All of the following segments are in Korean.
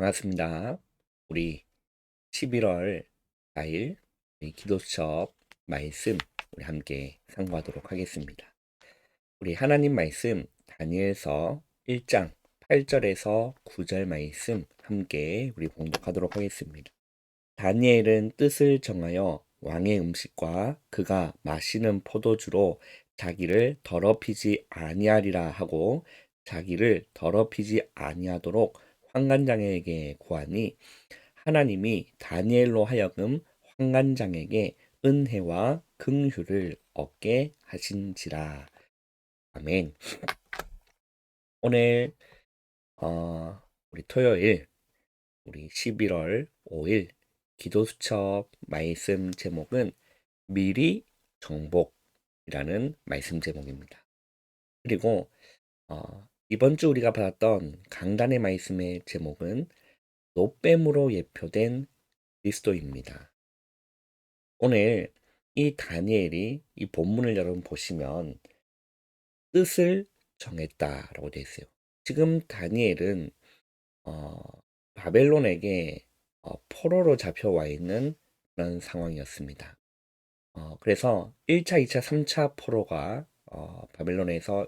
반갑습니다. 우리 11월 4일 기도 수첩 말씀 우리 함께 상고하도록 하겠습니다. 우리 하나님 말씀 다니엘서 1장 8절에서 9절 말씀 함께 우리 봉독하도록 하겠습니다. 다니엘은 뜻을 정하여 왕의 음식과 그가 마시는 포도주로 자기를 더럽히지 아니하리라 하고 자기를 더럽히지 아니하도록 환관장에게 구하니 하나님이 다니엘로 하여금 환관장에게 은혜와 긍휼을 얻게 하신지라. 아멘. 오늘 우리 토요일 우리 11월 5일 기도수첩 말씀 제목은 미리 정복이라는 말씀 제목입니다. 그리고 이번 주 우리가 받았던 강단의 말씀의 제목은 노뱀으로 예표된 그리스도입니다. 오늘 이 다니엘이 이 본문을 여러분 보시면 뜻을 정했다라고 되어 있어요. 지금 다니엘은 바벨론에게 포로로 잡혀와 있는 그런 상황이었습니다. 그래서 1차, 2차, 3차 포로가 바벨론에서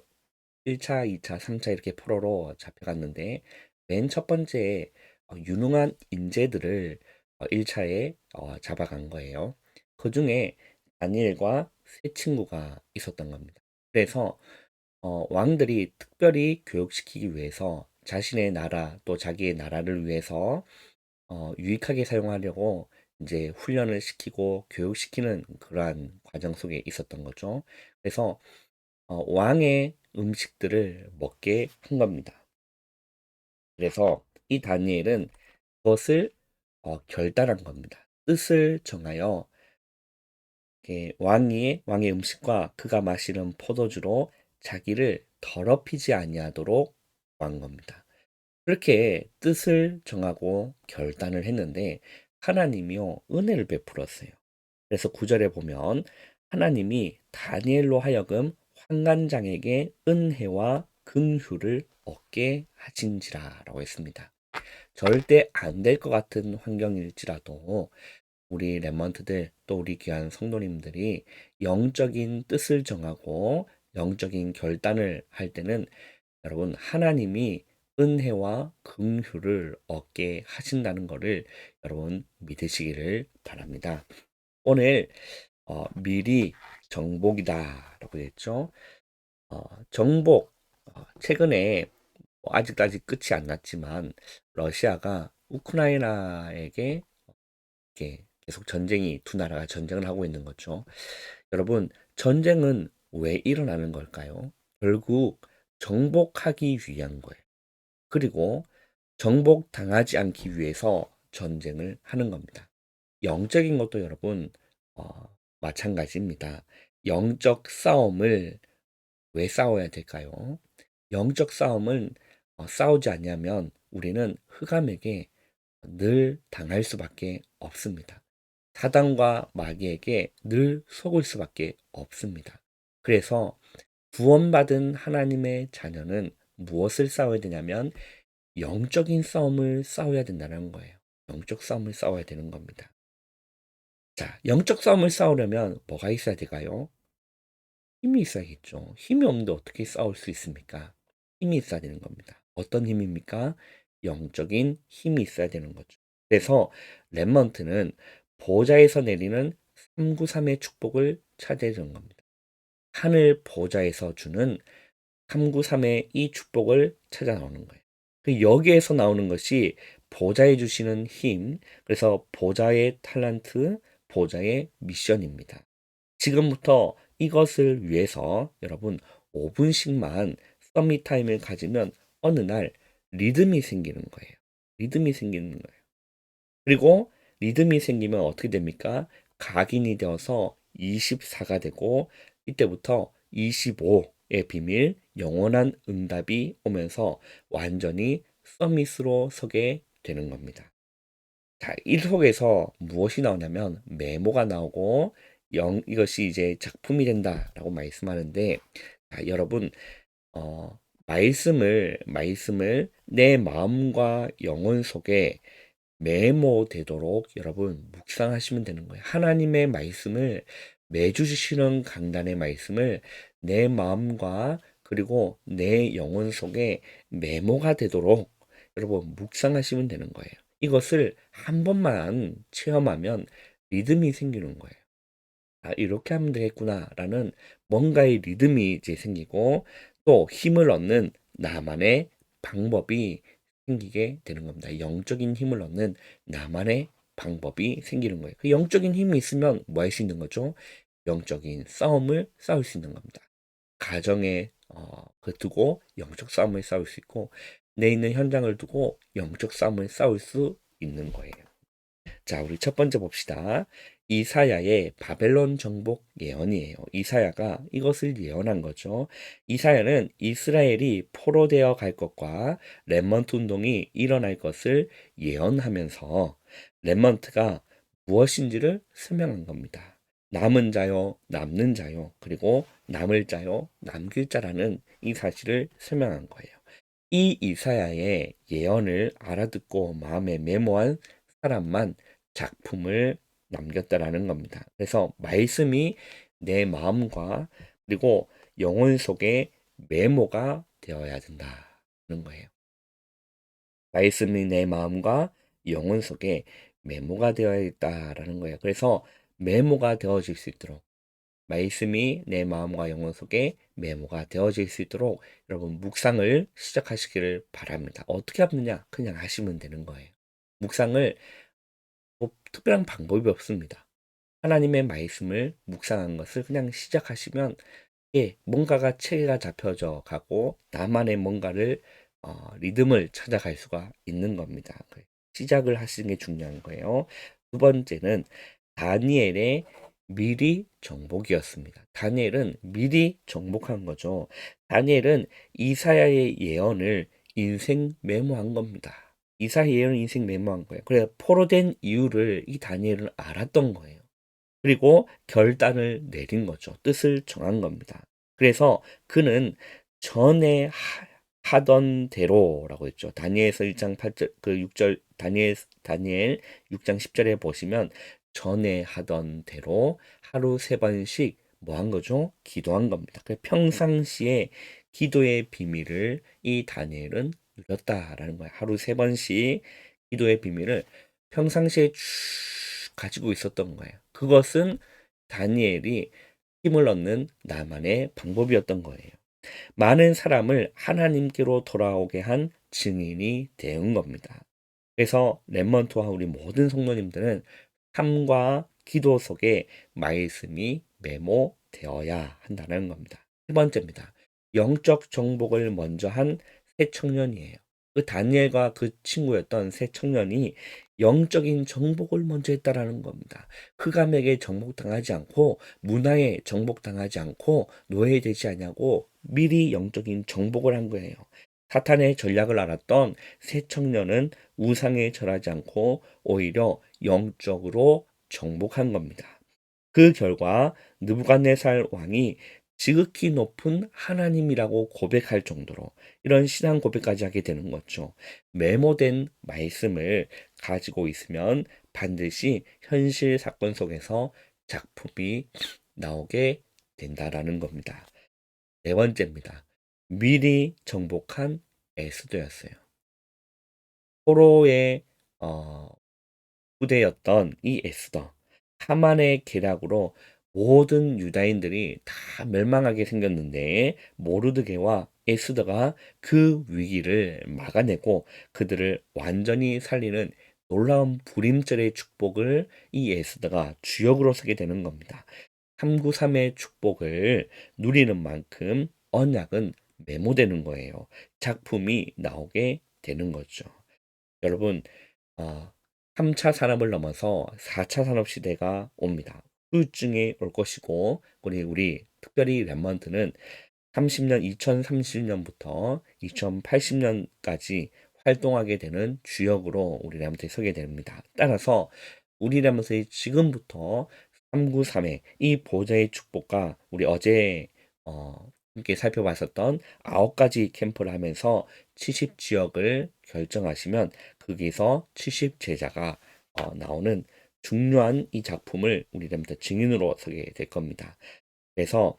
1차, 2차, 3차 이렇게 포로로 잡혀갔는데 맨 첫 번째 유능한 인재들을 1차에 잡아간 거예요. 그 중에 다니엘과 세 친구가 있었던 겁니다. 그래서 왕들이 특별히 교육시키기 위해서 자신의 나라 또 자기의 나라를 위해서 유익하게 사용하려고 이제 훈련을 시키고 교육시키는 그러한 과정 속에 있었던 거죠. 그래서 왕의 음식들을 먹게 한 겁니다. 그래서 이 다니엘은 그것을 결단한 겁니다. 뜻을 정하여 왕의 음식과 그가 마시는 포도주로 자기를 더럽히지 아니하도록 한 겁니다. 그렇게 뜻을 정하고 결단을 했는데 하나님이요 은혜를 베풀었어요. 그래서 9절에 보면 하나님이 다니엘로 하여금 환관장에게 은혜와 긍휼을 얻게 하신지라라고 했습니다. 절대 안 될 것 같은 환경일지라도 우리 랩먼트들 또 우리 귀한 성도님들이 영적인 뜻을 정하고 영적인 결단을 할 때는 여러분 하나님이 은혜와 긍휼을 얻게 하신다는 것을 여러분 믿으시기를 바랍니다. 오늘 미리 정복이다라고 했죠. 정복 최근에 아직까지 끝이 안 났지만 러시아가 우크라이나에게 이렇게 계속 전쟁이 두 나라가 전쟁을 하고 있는 거죠. 여러분 전쟁은 왜 일어나는 걸까요? 결국 정복하기 위한 거예요. 그리고 정복당하지 않기 위해서 전쟁을 하는 겁니다. 영적인 것도 여러분 마찬가지입니다. 영적 싸움을 왜 싸워야 될까요? 영적 싸움은 싸우지 않냐면 우리는 흑암에게 늘 당할 수밖에 없습니다. 사단과 마귀에게 늘 속을 수밖에 없습니다. 그래서 구원받은 하나님의 자녀는 무엇을 싸워야 되냐면 영적인 싸움을 싸워야 된다는 거예요. 영적 싸움을 싸워야 되는 겁니다. 자, 영적 싸움을 싸우려면 뭐가 있어야 될까요? 힘이 있어야겠죠. 힘이 없는데 어떻게 싸울 수 있습니까? 힘이 있어야 되는 겁니다. 어떤 힘입니까? 영적인 힘이 있어야 되는 거죠. 그래서 렘먼트는 보좌에서 내리는 393의 축복을 차지해 주는 겁니다. 하늘 보좌에서 주는 393의 이 축복을 찾아 나오는 거예요. 여기에서 나오는 것이 보좌에 주시는 힘, 그래서 보좌의 탤런트, 보좌의 미션입니다. 지금부터 이것을 위해서 여러분 5분씩만 서밋 타임을 가지면 어느 날 리듬이 생기는 거예요. 리듬이 생기는 거예요. 그리고 리듬이 생기면 어떻게 됩니까? 각인이 되어서 24가 되고 이때부터 25의 비밀, 영원한 응답이 오면서 완전히 서밋으로 서게 되는 겁니다. 자, 이 속에서 무엇이 나오냐면 메모가 나오고 이것이 이제 작품이 된다라고 말씀하는데 자, 여러분 말씀을 내 마음과 영혼 속에 메모되도록 여러분 묵상하시면 되는 거예요. 하나님의 말씀을 매주 주시는 강단의 말씀을 내 마음과 그리고 내 영혼 속에 메모가 되도록 여러분 묵상하시면 되는 거예요. 이것을 한 번만 체험하면 리듬이 생기는 거예요. 아, 이렇게 하면 되겠구나라는 뭔가의 리듬이 이제 생기고 또 힘을 얻는 나만의 방법이 생기게 되는 겁니다. 영적인 힘을 얻는 나만의 방법이 생기는 거예요. 그 영적인 힘이 있으면 뭐 할 수 있는 거죠? 영적인 싸움을 싸울 수 있는 겁니다. 가정에 그 두고 영적 싸움을 싸울 수 있고 내 있는 현장을 두고 영적 싸움을 싸울 수 있는 거예요. 자, 우리 첫 번째 봅시다. 이사야의 바벨론 정복 예언이에요. 이사야가 이것을 예언한 거죠. 이사야는 이스라엘이 포로되어 갈 것과 렘넌트 운동이 일어날 것을 예언하면서 렘넌트가 무엇인지를 설명한 겁니다. 남은 자요, 남는 자요, 그리고 남을 자요, 남길 자라는 이 사실을 설명한 거예요. 이 이사야의 예언을 알아듣고 마음에 메모한 사람만 작품을 남겼다라는 겁니다. 그래서 말씀이 내 마음과 그리고 영혼 속에 메모가 되어야 된다는 거예요. 말씀이 내 마음과 영혼 속에 메모가 되어야 있다라는 거예요. 그래서 메모가 되어질 수 있도록 말씀이 내 마음과 영혼 속에 메모가 되어질 수 있도록 여러분 묵상을 시작하시기를 바랍니다. 어떻게 하느냐? 그냥 하시면 되는 거예요. 묵상을 뭐 특별한 방법이 없습니다. 하나님의 말씀을 묵상한 것을 그냥 시작하시면 뭔가가 체계가 잡혀져 가고 나만의 뭔가를 리듬을 찾아갈 수가 있는 겁니다. 시작을 하시는 게 중요한 거예요. 두 번째는 다니엘의 미리 정복이었습니다. 다니엘은 미리 정복한 거죠. 다니엘은 이사야의 예언을 인생 메모한 겁니다. 이사야 예언을 인생 메모한 거예요. 그래서 포로된 이유를 이 다니엘은 알았던 거예요. 그리고 결단을 내린 거죠. 뜻을 정한 겁니다. 그래서 그는 전에 하던 대로라고 했죠. 다니엘서 1장 8절 그 6절 다니엘 6장 10절에 보시면 전에 하던 대로 하루 3번씩 뭐 한 거죠? 기도한 겁니다. 그 평상시에 기도의 비밀을 이 다니엘은 누렸다라는 거예요. 하루 3번씩 기도의 비밀을 평상시에 쭉 가지고 있었던 거예요. 그것은 다니엘이 힘을 얻는 나만의 방법이었던 거예요. 많은 사람을 하나님께로 돌아오게 한 증인이 되는 겁니다. 그래서 렘넌트와 우리 모든 성도님들은 삶과 기도 속에 말씀이 메모되어야 한다는 겁니다. 세 번째입니다. 영적 정복을 먼저 한 새 청년이에요. 그 다니엘과 그 친구였던 새 청년이 영적인 정복을 먼저 했다라는 겁니다. 흑암에게 정복당하지 않고 문화에 정복당하지 않고 노예되지 않냐고 미리 영적인 정복을 한 거예요. 사탄의 전략을 알았던 새 청년은 우상에 절하지 않고 오히려 영적으로 정복한 겁니다. 그 결과 느부갓네살 왕이 지극히 높은 하나님이라고 고백할 정도로 이런 신앙 고백까지 하게 되는 거죠. 메모된 말씀을 가지고 있으면 반드시 현실 사건 속에서 작품이 나오게 된다라는 겁니다. 네 번째입니다. 미리 정복한 에스더였어요. 포로의 후대였던 이 에스더. 하만의 계략으로 모든 유다인들이 다 멸망하게 생겼는데 모르드게와 에스더가 그 위기를 막아내고 그들을 완전히 살리는 놀라운 불임절의 축복을 이 에스더가 주역으로 서게 되는 겁니다. 393의 축복을 누리는 만큼 언약은 메모되는 거예요. 작품이 나오게 되는 거죠. 여러분, 3차 산업을 넘어서 4차 산업 시대가 옵니다. 후유증이 올 것이고, 우리 특별히 랩먼트는 2030년부터 2080년까지 활동하게 되는 주역으로 우리 랩먼트에 서게 됩니다. 따라서 우리 랩먼트의 지금부터 393의 이 보좌의 축복과 우리 어제 함께 살펴봤었던 9가지 캠프를 하면서 70 지역을 결정하시면 거기서 70 제자가 나오는 중요한 이 작품을 우리 렘넌트 증인으로 서게 될 겁니다. 그래서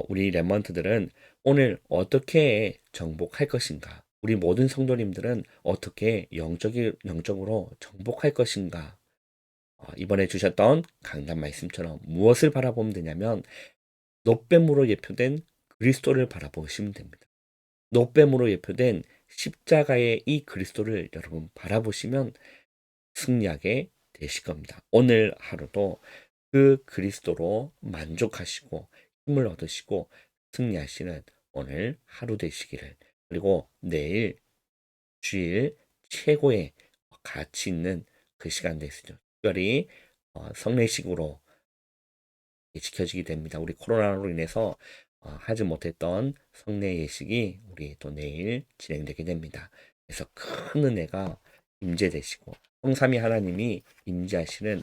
우리 렘넌트들은 오늘 어떻게 정복할 것인가? 우리 모든 성도님들은 어떻게 영적으로 정복할 것인가? 이번에 주셨던 강단 말씀처럼 무엇을 바라보면 되냐면 놋뱀으로 예표된 그리스도를 바라보시면 됩니다. 놋뱀으로 예표된 십자가의 이 그리스도를 여러분 바라보시면 승리하게 되실 겁니다. 오늘 하루도 그 그리스도로 만족하시고 힘을 얻으시고 승리하시는 오늘 하루 되시기를, 그리고 내일 주일 최고의 가치 있는 그 시간 되시죠. 특별히 성례식으로 지켜지게 됩니다. 우리 코로나로 인해서 하지 못했던 성례 예식이 우리 또 내일 진행되게 됩니다. 그래서 큰 은혜가 임재되시고 성삼위 하나님이 임재하시는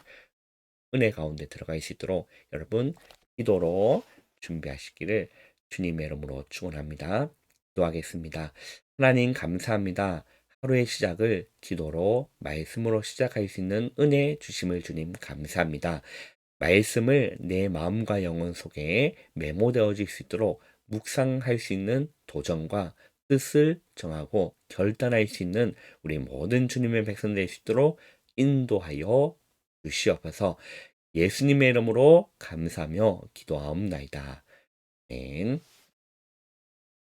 은혜 가운데 들어갈 수 있도록 여러분 기도로 준비하시기를 주님의 이름으로 축원합니다. 기도하겠습니다. 하나님 감사합니다. 하루의 시작을 기도로 말씀으로 시작할 수 있는 은혜 주심을 주님 감사합니다. 말씀을 내 마음과 영혼 속에 메모되어질 수 있도록 묵상할 수 있는 도전과 뜻을 정하고 결단할 수 있는 우리 모든 주님의 백성 될 수 있도록 인도하여 주시옵소서. 예수님의 이름으로 감사하며 기도하옵나이다. 아멘.